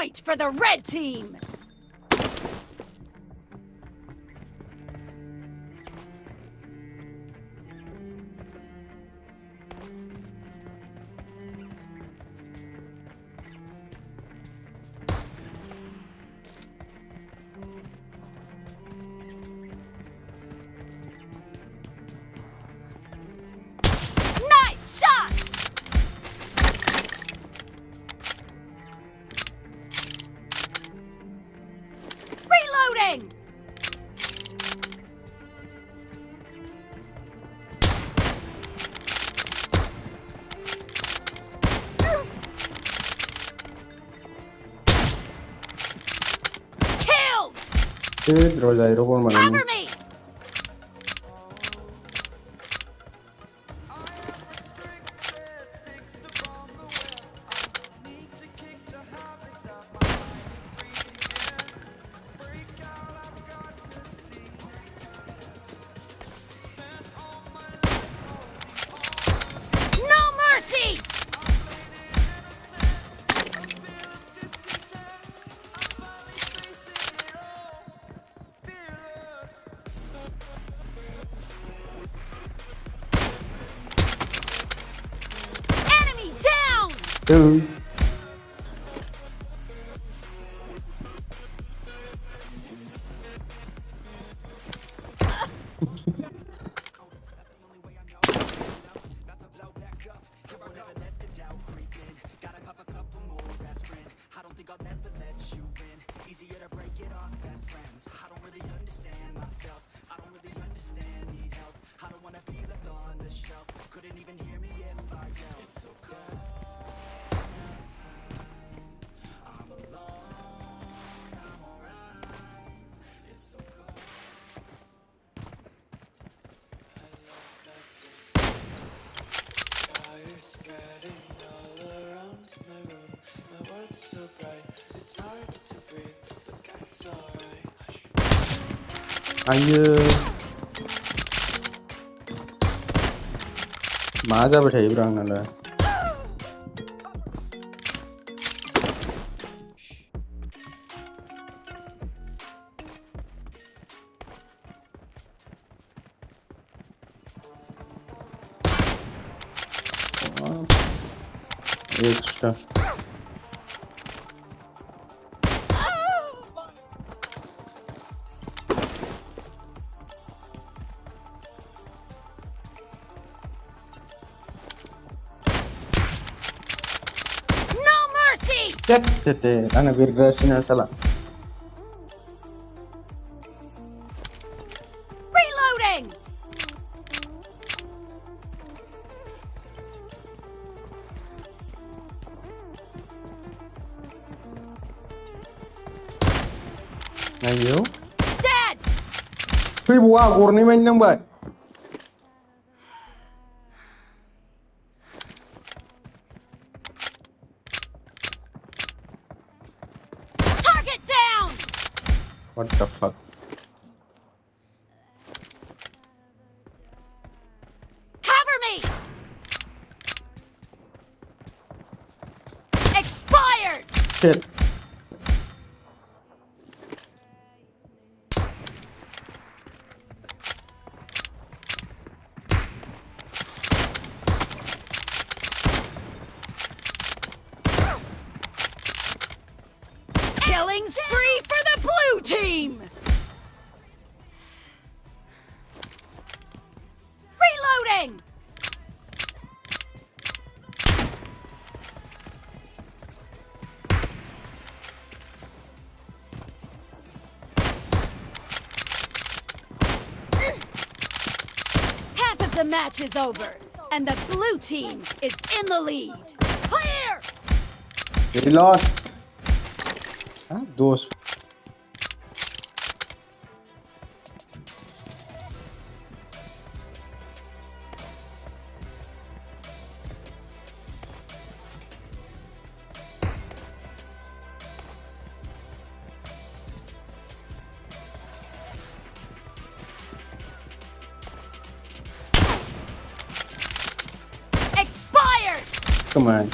point for the red team! Nice shot! Reloading! Killed! Cover me! No mercy! Enemy down! Fire spreading all around my room. My world's so bright, it's hard to breathe, but that's alright. Maza बैठे इब्राहिम नाला extra No mercy! Tete, ana virgrasina sala. Reloading! Ayo. Dead! Fui buah kurni main nang bat. Target down! What the fuck? Cover me! Expired! Shit. Killing spree for the blue team! Reloading! Half of the match is over, and the blue team is in the lead. Clear! Reload. Ah, those. Expired! Come on.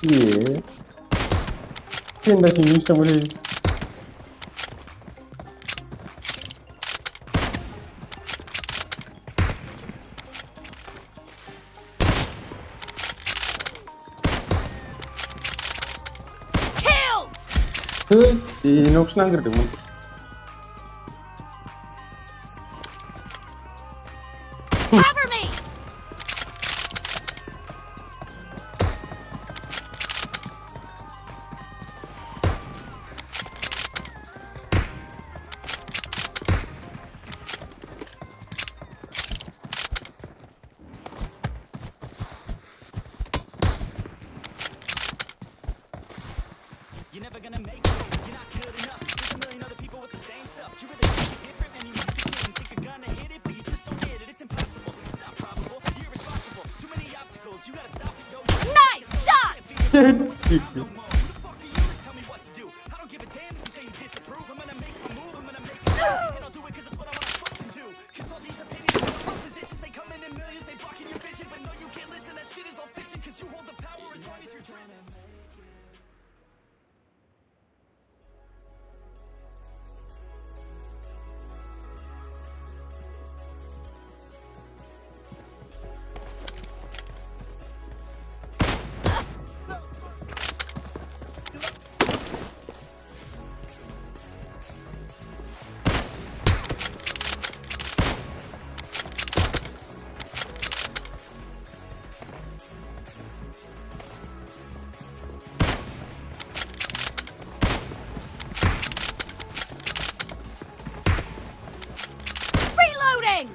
Yeah. Kinda si Mista boleh. Killed! Inox na agad mo. Cover me! You're never gonna make it, you're not good enough. There's a million other people with the same stuff. You really think you're different, man, you must be kidding. Think you're gonna hit it, but you just don't get it. It's impossible, it's not probable, you're irresponsible. Too many obstacles, you gotta stop it, yo. Nice shot! Who the fuck are you to tell me what to do? I don't give a damn if you say you disapprove. I'm gonna make my move, I'm gonna make it and I'll do it cause it's what I wanna fucking do. Cause all these opinions, all these positions, they come in millions, they blocking your vision. But no, you can't listen, that shit is all fiction. Cause you hold the power as long as you're dreaming. Reloading!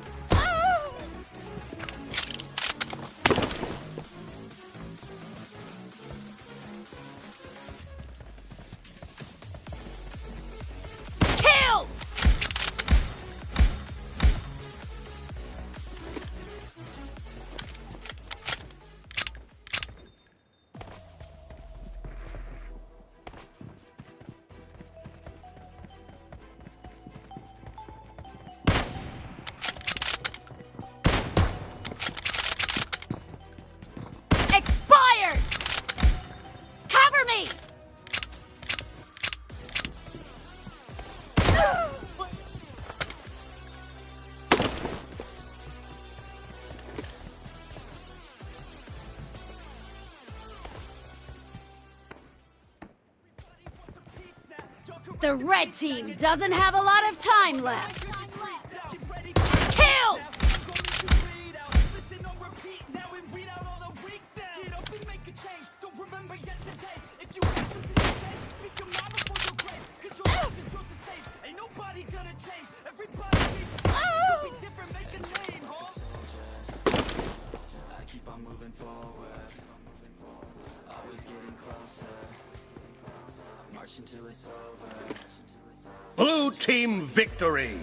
Killed! Expired! Cover me! The red team doesn't have a lot of time left. Killed! I keep on moving forward, always getting closer. I'm marching till it's over. Blue team victory!